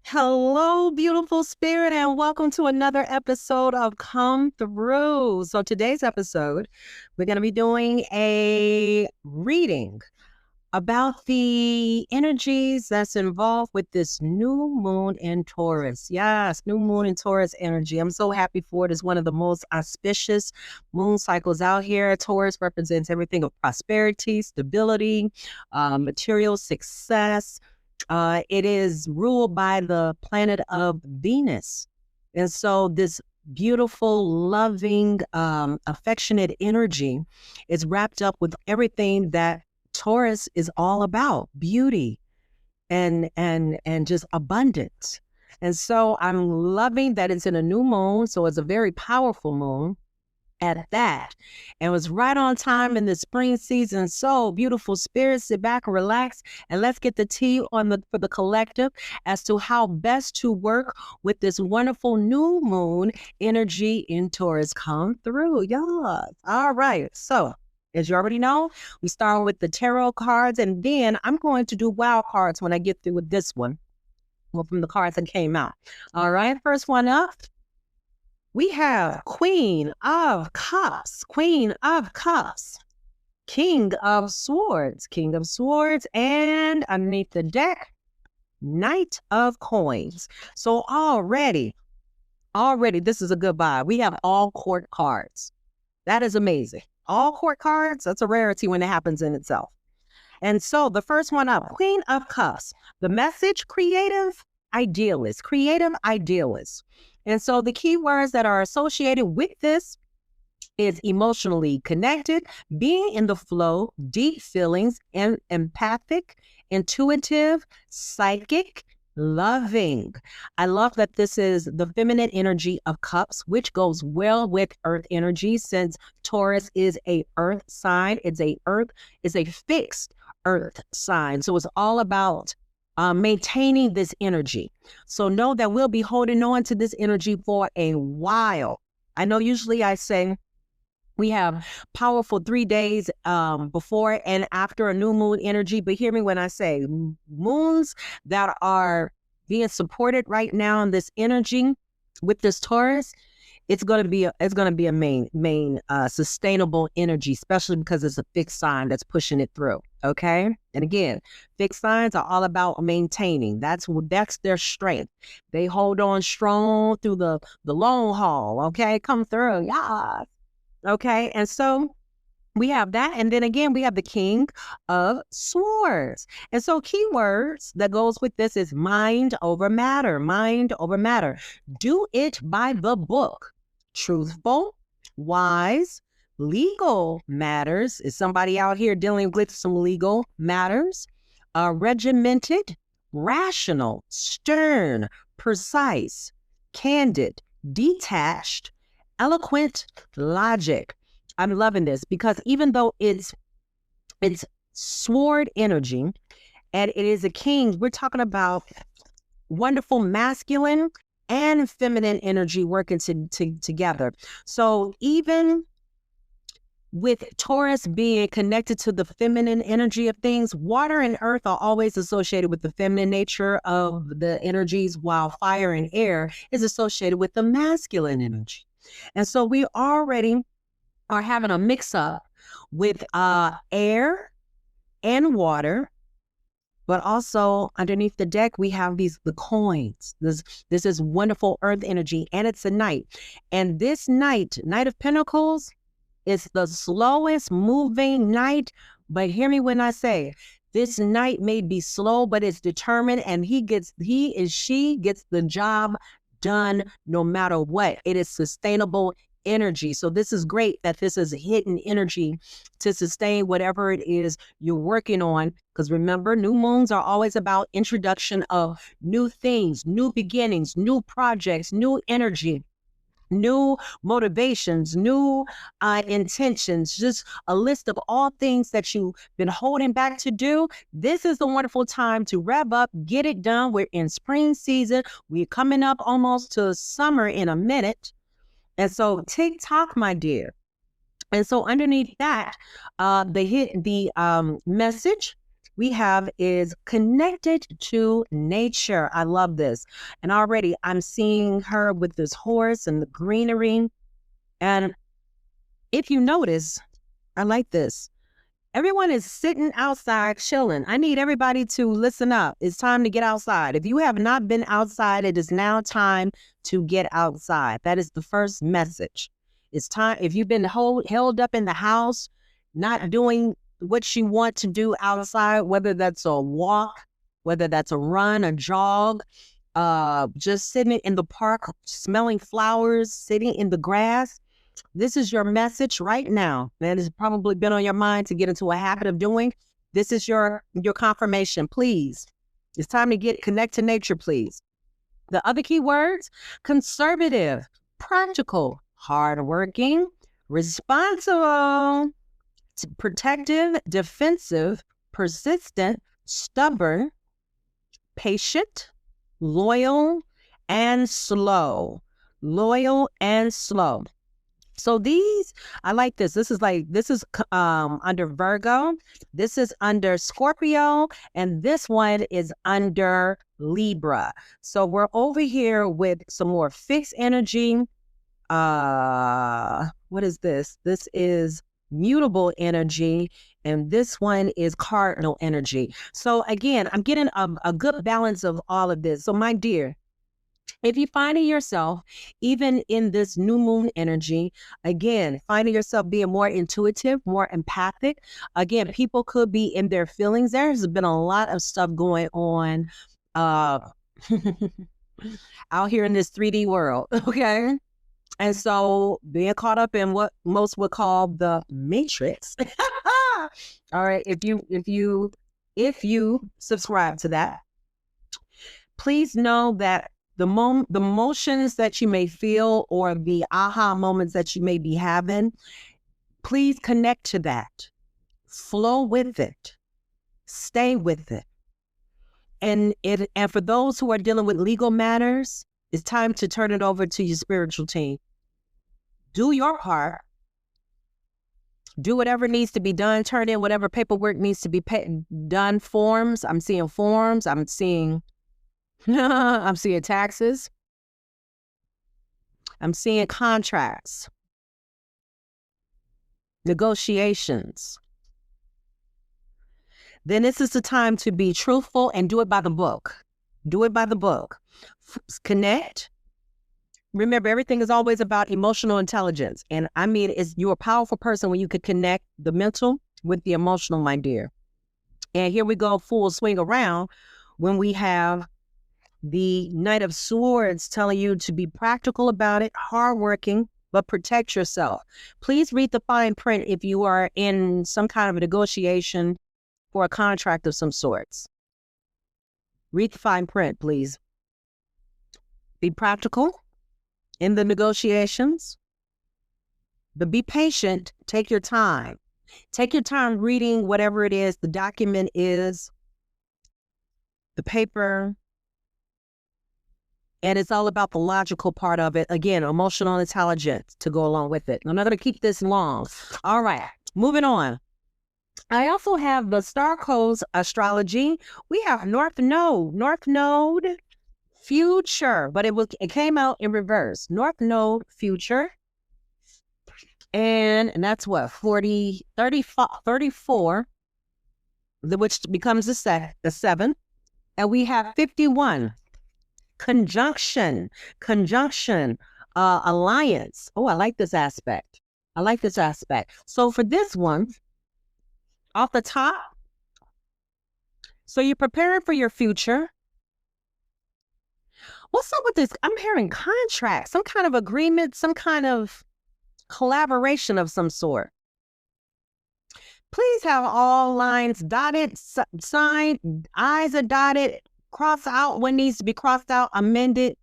Hello, beautiful spirit, and welcome to another episode of Come Through. So, today's episode, we're going to be doing a reading about the energies that's involved with this new moon in Taurus. Yes, new moon in Taurus energy. I'm so happy for it. It's one of the most auspicious moon cycles out here. Taurus represents everything of prosperity, stability, material success. It is ruled by the planet of Venus. And so this beautiful, loving, affectionate energy is wrapped up with everything that Taurus is all about: beauty and just abundance. And so I'm loving that it's in a new moon. So it's a very powerful moon at that. And it was right on time in the spring season. So beautiful spirits, sit back and relax, and let's get the tea on for the collective as to how best to work with this wonderful new moon energy in Taurus. Come through, y'all. All right. So as you already know, we start with the tarot cards, and then I'm going to do wild cards when I get through with this one. Well, from the cards that came out. All right. First one up. We have Queen of Cups, Queen of Cups, King of Swords, and underneath the deck, Knight of Coins. So already, this is a good vibe. We have all court cards. That is amazing. All court cards, that's a rarity when it happens in itself. And so the first one up, Queen of Cups, the message, creative idealist. And so the key words that are associated with this is emotionally connected, being in the flow, deep feelings, and empathic, intuitive, psychic, loving. I love that this is the feminine energy of cups, which goes well with earth energy, since Taurus is a earth sign. It's a fixed earth sign. So it's all about maintaining this energy. So know that we'll be holding on to this energy for a while. I know usually I say we have powerful 3 days before and after a new moon energy, but hear me when I say moons that are being supported right now in this energy with this Taurus. It's going to be a main sustainable energy, especially because it's a fixed sign that's pushing it through. Okay. And again, fixed signs are all about maintaining. That's their strength. They hold on strong through the long haul. Okay. Come through. Yeah. Okay. And so we have that. And then again, we have the King of Swords. And so keywords that goes with this is mind over matter. Do it by the book. Truthful, wise, legal matters. Is somebody out here dealing with some legal matters? Regimented, rational, stern, precise, candid, detached, eloquent, logic. I'm loving this because even though it's sword energy and it is a king, we're talking about wonderful masculine and feminine energy working together. So even with Taurus being connected to the feminine energy of things, water and earth are always associated with the feminine nature of the energies, while fire and air is associated with the masculine energy. And so we already are having a mix up with air and water. But also underneath the deck, we have the coins. This is wonderful earth energy, and it's a knight. And this Knight of Pentacles, is the slowest moving knight. But hear me when I say this knight may be slow, but it's determined, and she gets the job done no matter what. It is sustainable energy. So this is great that this is hidden energy to sustain whatever it is you're working on. Because remember, new moons are always about introduction of new things, new beginnings, new projects, new energy, new motivations, new intentions, just a list of all things that you've been holding back to do. This is the wonderful time to rev up, get it done. We're in spring season. We're coming up almost to summer in a minute. And so TikTok, my dear. And so underneath that, the message we have is connected to nature. I love this. And already I'm seeing her with this horse and the greenery. And if you notice, I like this. Everyone is sitting outside chilling. I need everybody to listen up. It's time to get outside. If you have not been outside, it is now time to get outside. That is the first message. It's time. If you've been held up in the house, not doing what you want to do outside, whether that's a walk, whether that's a run, a jog, just sitting in the park, smelling flowers, sitting in the grass, this is your message right now. That has probably been on your mind to get into a habit of doing. This is your confirmation, please. It's time to connect to nature, please. The other key words, conservative, practical, hardworking, responsible, protective, defensive, persistent, stubborn, patient, loyal, and slow. Loyal and slow. So these, I like this. This is under Virgo. This is under Scorpio. And this one is under Libra. So we're over here with some more fixed energy. What is this? This is mutable energy. And this one is cardinal energy. So again, I'm getting a good balance of all of this. So my dear, if you're finding yourself, even in this new moon energy, again, finding yourself being more intuitive, more empathic, again, people could be in their feelings. There's been a lot of stuff going on out here in this 3D world, okay? And so being caught up in what most would call the matrix. All right, if you subscribe to that, please know that the motions that you may feel or the aha moments that you may be having, please connect to that. Flow with it. Stay with it. And for those who are dealing with legal matters, it's time to turn it over to your spiritual team. Do your part. Do whatever needs to be done. Turn in whatever paperwork needs to be done. Forms. I'm seeing forms. I'm seeing taxes. I'm seeing contracts, negotiations. Then this is the time to be truthful and do it by the book. Do it by the book. Connect. Remember, everything is always about emotional intelligence. And I mean, you're a powerful person when you could connect the mental with the emotional, my dear. And here we go full swing around when we have the Knight of Swords telling you to be practical about it, hardworking, but protect yourself. Please read the fine print if you are in some kind of a negotiation for a contract of some sorts. Read the fine print, please. Be practical in the negotiations, but be patient. Take your time. Take your time reading whatever it is the document is, the paper. And it's all about the logical part of it. Again, emotional intelligence to go along with it. I'm not going to keep this long. All right, moving on. I also have the star codes astrology. We have North Node, future, but it came out in reverse. North Node, future. And that's what, 34, which becomes the 7. And we have 51. Conjunction, alliance. Oh, I like this aspect. So for this one, off the top, so you're preparing for your future. What's up with this? I'm hearing contract, some kind of agreement, some kind of collaboration of some sort. Please have all lines dotted, signed, I's are dotted, cross out what needs to be crossed out, amended,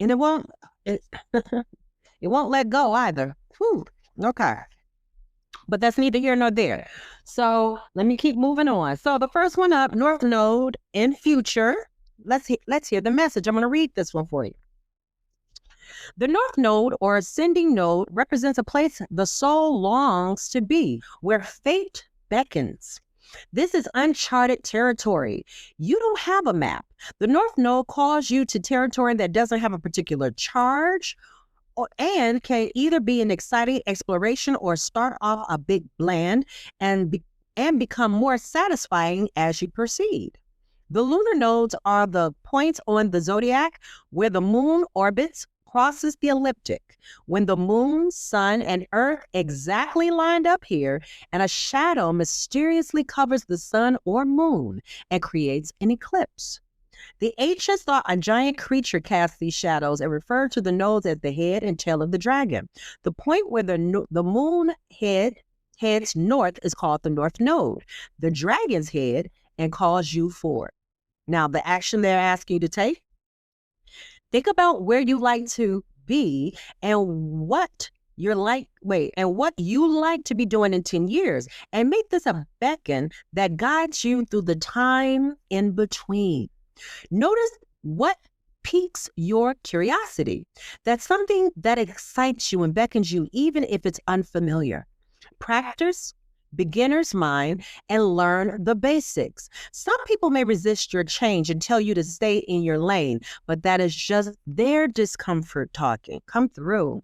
and it won't let go either. Whew. Okay, but that's neither here nor there. So let me keep moving on. So the first one up, North Node in future. Let's hear the message. I'm going to read this one for you. The North Node or ascending node represents a place the soul longs to be, where fate beckons. This is uncharted territory. You don't have a map. The North Node calls you to territory that doesn't have a particular charge and can either be an exciting exploration or start off a bit bland and become more satisfying as you proceed. The lunar nodes are the points on the zodiac where the moon orbits, crosses the ecliptic. When the moon, sun, and earth exactly lined up here, and a shadow mysteriously covers the sun or moon and creates an eclipse. The ancients thought a giant creature cast these shadows and referred to the nodes as the head and tail of the dragon. The point where the moon heads north is called the North Node. The dragon's head and calls you forward. Now, the action they're asking you to take, think about where you like to be and what you like to be doing in 10 years, and make this a beacon that guides you through the time in between. Notice what piques your curiosity. That's something that excites you and beckons you, even if it's unfamiliar. Practice beginner's mind and learn the basics. Some people may resist your change and tell you to stay in your lane, but that is just their discomfort talking. Come through.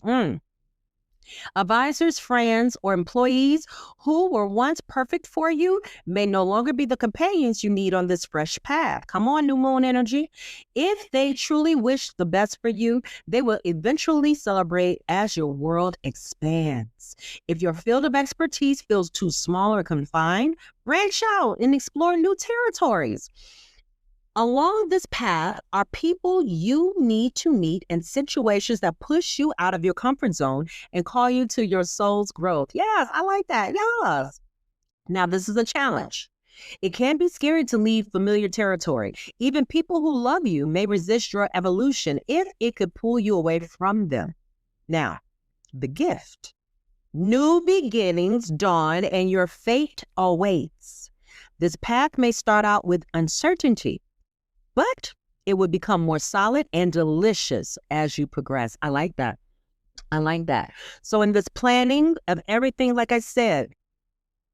Advisors, friends, or employees who were once perfect for you may no longer be the companions you need on this fresh path. Come on, new moon energy. If they truly wish the best for you, they will eventually celebrate as your world expands. If your field of expertise feels too small or confined, branch out and explore new territories. Along this path are people you need to meet and situations that push you out of your comfort zone and call you to your soul's growth. Yes, I like that. Yes. Now, this is a challenge. It can be scary to leave familiar territory. Even people who love you may resist your evolution if it could pull you away from them. Now, the gift. New beginnings dawn and your fate awaits. This path may start out with uncertainty, but it will become more solid and delicious as you progress. I like that. I like that. So in this planning of everything, like I said,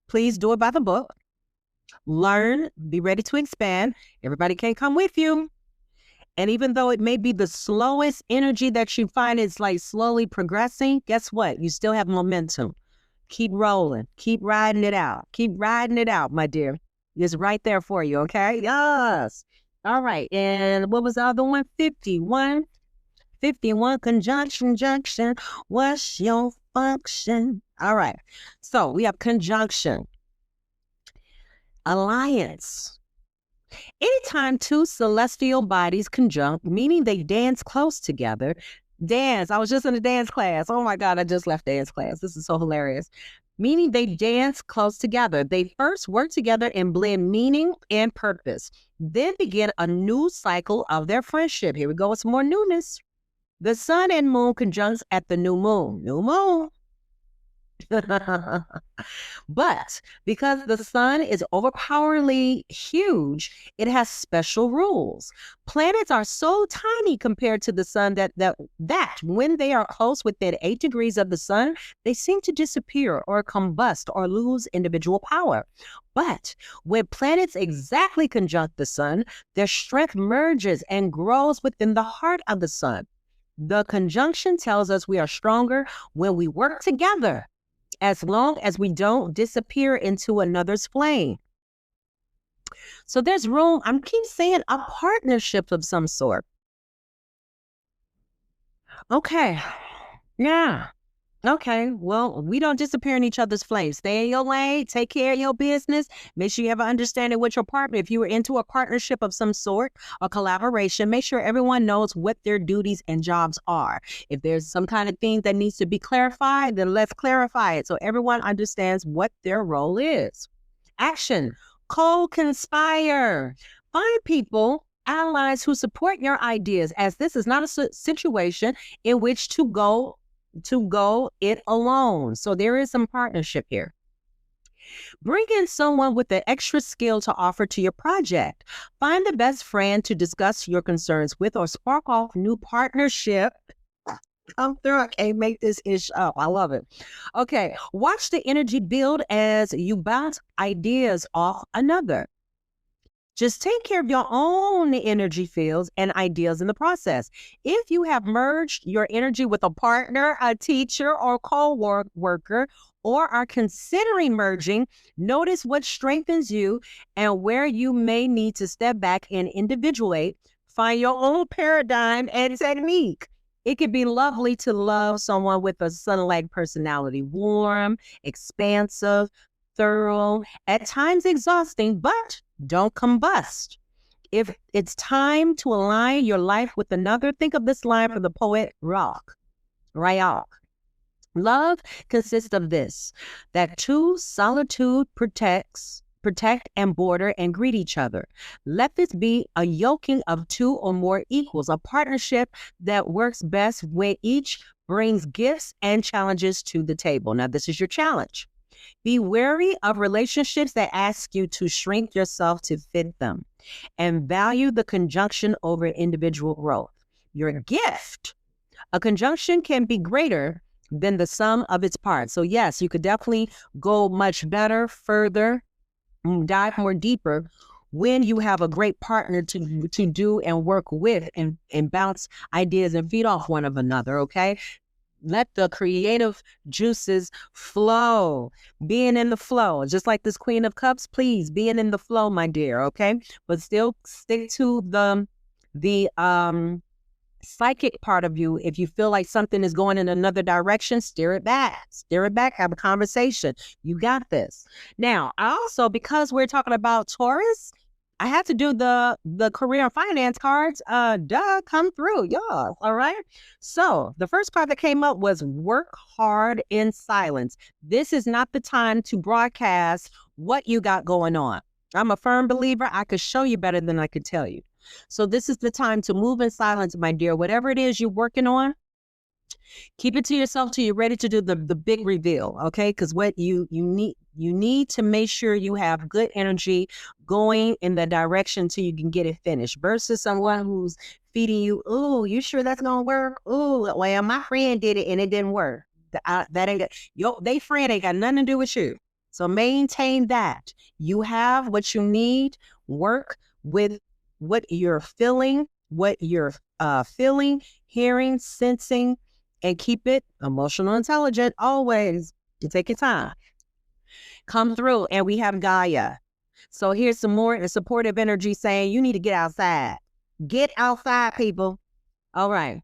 please do it by the book. Learn, be ready to expand. Everybody can't come with you. And even though it may be the slowest energy that you find is like slowly progressing, guess what? You still have momentum. Keep rolling. Keep riding it out. Keep riding it out, my dear. It's right there for you, okay? Yes. All right, and what was the other one? 51. 51, conjunction, junction. What's your function? All right, so we have conjunction. Alliance. Anytime two celestial bodies conjunct, meaning they dance close together. Dance, I was just in a dance class. Oh my God, I just left dance class. This is so hilarious. Meaning they dance close together. They first work together and blend meaning and purpose, then begin a new cycle of their friendship. Here we go with some more newness. The sun and moon conjuncts at the new moon. New moon. But because the sun is overpoweringly huge, it has special rules. Planets are so tiny compared to the sun that when they are close within 8 degrees of the sun, they seem to disappear or combust or lose individual power. But when planets exactly conjunct the sun, their strength merges and grows within the heart of the sun. The conjunction tells us we are stronger when we work together, as long as we don't disappear into another's flame. So there's room, I keep saying, a partnership of some sort. Okay. Yeah. Okay. Well, we don't disappear in each other's flames. Stay in your lane. Take care of your business. Make sure you have an understanding with your partner. If you were into a partnership of some sort or collaboration, make sure everyone knows what their duties and jobs are. If there's some kind of thing that needs to be clarified, then let's clarify it so everyone understands what their role is. Action. Co-conspire. Find people, allies who support your ideas, as this is not a situation in which to go it alone. So there is some partnership here. Bring in someone with the extra skill to offer to your project. Find the best friend to discuss your concerns with or spark off new partnership Come through. I can't make this ish up. I love it. Okay. Watch the energy build as you bounce ideas off another. Just take care of your own energy fields and ideas in the process. If you have merged your energy with a partner, a teacher, or co-worker, or are considering merging, notice what strengthens you and where you may need to step back and individuate. Find your own paradigm and technique. It could be lovely to love someone with a sun-like personality, warm, expansive, thorough, at times exhausting, but don't combust. If it's time to align your life with another, think of this line from the poet Rayok. Love consists of this, that two solitude protect and border and greet each other. Let this be a yoking of two or more equals, a partnership that works best when each brings gifts and challenges to the table. Now, this is your challenge. Be wary of relationships that ask you to shrink yourself to fit them, and value the conjunction over individual growth. Your gift, a conjunction can be greater than the sum of its parts. So yes, you could definitely go much better, further, dive more deeper when you have a great partner to do and work with and bounce ideas and feed off one of another, okay? Let the creative juices flow. Being in the flow, just like this Queen of Cups, please, being in the flow, my dear, okay? But still stick to the psychic part of you. If you feel like something is going in another direction, steer it back, have a conversation. You got this. Now, also, because we're talking about Taurus, I had to do the career and finance cards. Come through, y'all. All right. So the first card that came up was work hard in silence. This is not the time to broadcast what you got going on. I'm a firm believer. I could show you better than I could tell you. So this is the time to move in silence, my dear. Whatever it is you're working on, keep it to yourself till you're ready to do the big reveal, okay? Because what you need to make sure you have good energy going in the direction till you can get it finished, versus someone who's feeding you, oh, you sure that's gonna work? Oh, well, my friend did it and it didn't work. That ain't they friend ain't got nothing to do with you. So maintain that. You have what you need. Work with what you're feeling, hearing, sensing, and keep it emotional intelligent always. You take your time. Come through. And we have Gaia. So here's some more supportive energy saying you need to get outside. Get outside, people. All right.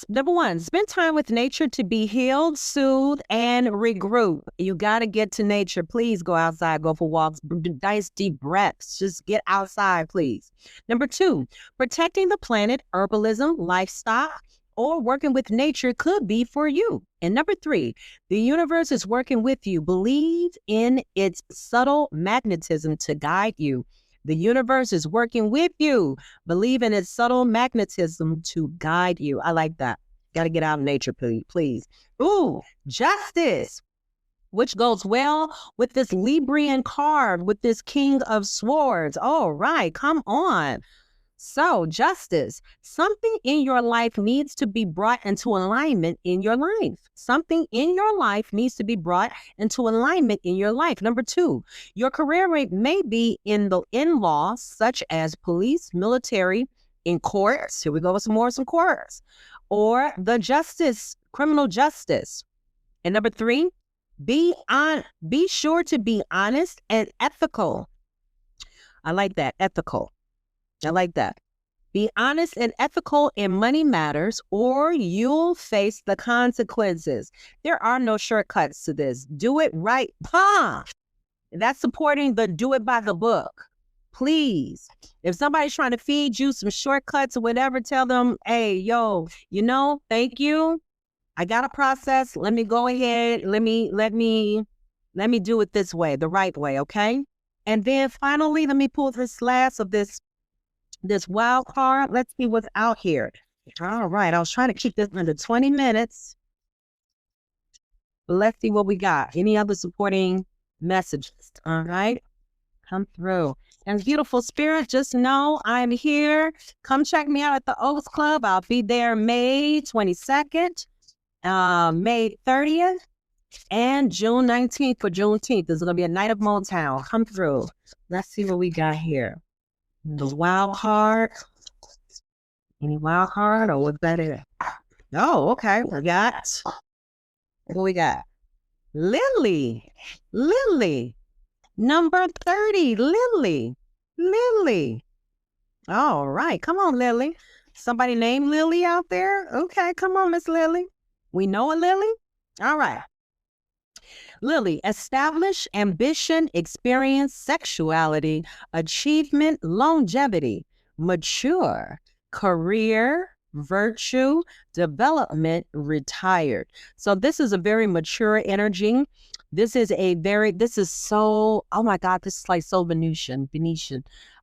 Number one, spend time with nature to be healed, soothe, and regroup. You got to get to nature. Please go outside, go for walks, nice deep breaths. Just get outside, please. Number two, protecting the planet, herbalism, livestock, or working with nature could be for you. And number three, the universe is working with you. Believe in its subtle magnetism to guide you. The universe is working with you. Believe in its subtle magnetism to guide you. I like that. Got to get out of nature, please. Ooh, justice, which goes well with this Librian card, with this King of Swords. All right, come on. So, justice, something in your life needs to be brought into alignment in your life. Something in your life needs to be brought into alignment in your life. Number two, your career rate may be in law, such as police, military, in courts. Here we go with some courts, or the criminal justice. And number three, be sure to be honest and ethical. I like that, ethical. I like that. Be honest and ethical in money matters, or you'll face the consequences. There are no shortcuts to this. Do it right. That's supporting the do it by the book. Please. If somebody's trying to feed you some shortcuts or whatever, tell them, hey, yo, thank you. I got a process. Let me go ahead. Let me do it this way, the right way, okay? And then finally, let me pull this last of this wild card. Let's see what's out here. All right. I was trying to keep this under 20 minutes. But let's see what we got. Any other supporting messages? All right. Come through. And beautiful spirit, just know I'm here. Come check me out at the Oaks Club. I'll be there May 22nd, May 30th, and June 19th for Juneteenth. There's going to be a night of Motown. Come through. Let's see what we got here. The wild card. Any wild card or what's that is? Oh, okay. What we got? Lily. Number 30, Lily. All right. Come on, Lily. Somebody named Lily out there? Okay, come on, Miss Lily. We know a Lily? All right. Lily, establish ambition, experience, sexuality, achievement, longevity, mature, career, virtue, development, retired. So this is a very mature energy. This is so, oh my God, this is like so Venetian.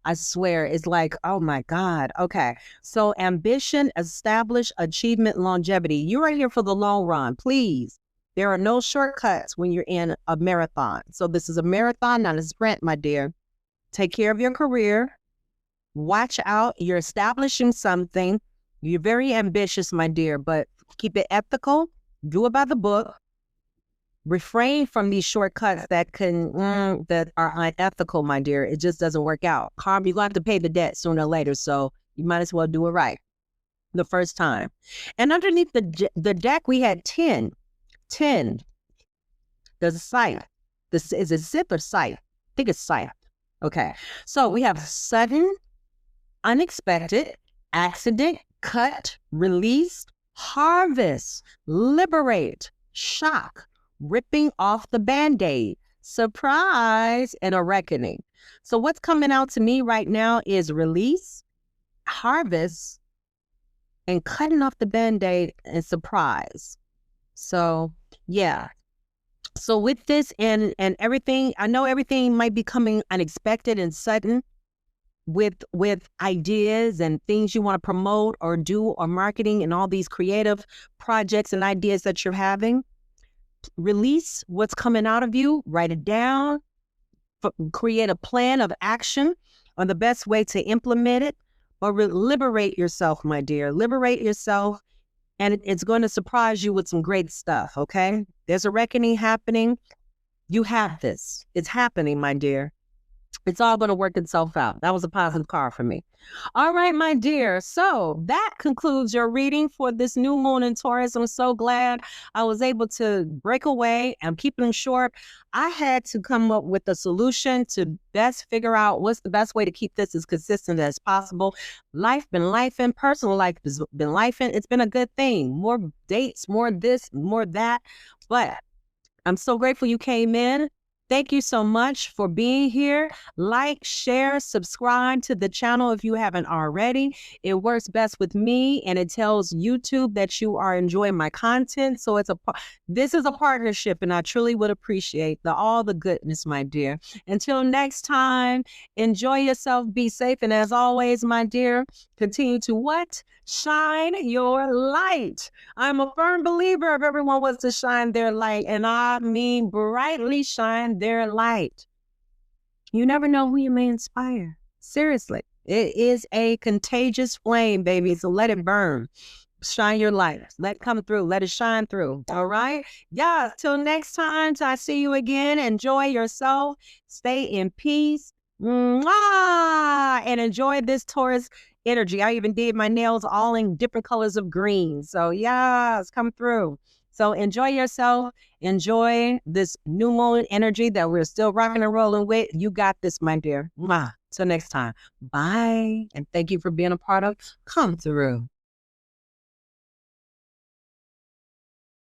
I swear, it's like, oh my God. Okay. So ambition, establish, achievement, longevity. You are here for the long run, please. There are no shortcuts when you're in a marathon. So this is a marathon, not a sprint, my dear. Take care of your career. Watch out. You're establishing something. You're very ambitious, my dear, but keep it ethical. Do it by the book. Refrain from these shortcuts that are unethical, my dear. It just doesn't work out. Karma, you're going to have to pay the debt sooner or later, so you might as well do it right the first time. And underneath the deck, we had 10. There's a sight. This is a zip or sight. I think it's sight. Okay. So we have sudden, unexpected, accident, cut, release, harvest, liberate, shock, ripping off the Band-Aid, surprise, and a reckoning. So what's coming out to me right now is release, harvest, and cutting off the Band-Aid and surprise. So yeah. So with this and everything, I know everything might be coming unexpected and sudden with ideas and things you want to promote or do or marketing and all these creative projects and ideas that you're having. Release what's coming out of you, write it down, create a plan of action on the best way to implement it, or liberate yourself, my dear. Liberate yourself. And it's going to surprise you with some great stuff, okay? There's a reckoning happening. You have this. It's happening, my dear. It's all going to work itself out. That was a positive card for me. All right, my dear. So that concludes your reading for this new moon in Taurus. I'm so glad I was able to break away. I'm keeping them short. I had to come up with a solution to best figure out what's the best way to keep this as consistent as possible. Life been lifing, personal life has been lifing. It's been a good thing. More dates, more this, more that. But I'm so grateful you came in. Thank you so much for being here. Like, share, subscribe to the channel if you haven't already. It works best with me, and it tells YouTube that you are enjoying my content. So this is a partnership, and I truly would appreciate all the goodness, my dear. Until next time, enjoy yourself, be safe, and as always, my dear, continue to what? Shine your light. I'm a firm believer if everyone was to shine their light, and I mean brightly shine their light. You never know who you may inspire. Seriously, it is a contagious flame, baby. So let it burn. Shine your light. Let it come through. Let it shine through. All right? Yeah. Till next time, till I see you again. Enjoy yourself. Stay in peace. Mwah! And enjoy this Taurus energy. I even did my nails all in different colors of green. So yes, come through. So enjoy yourself. Enjoy this new moon energy that we're still rocking and rolling with. You got this, my dear. Mwah. Till next time. Bye. And thank you for being a part of Come Through.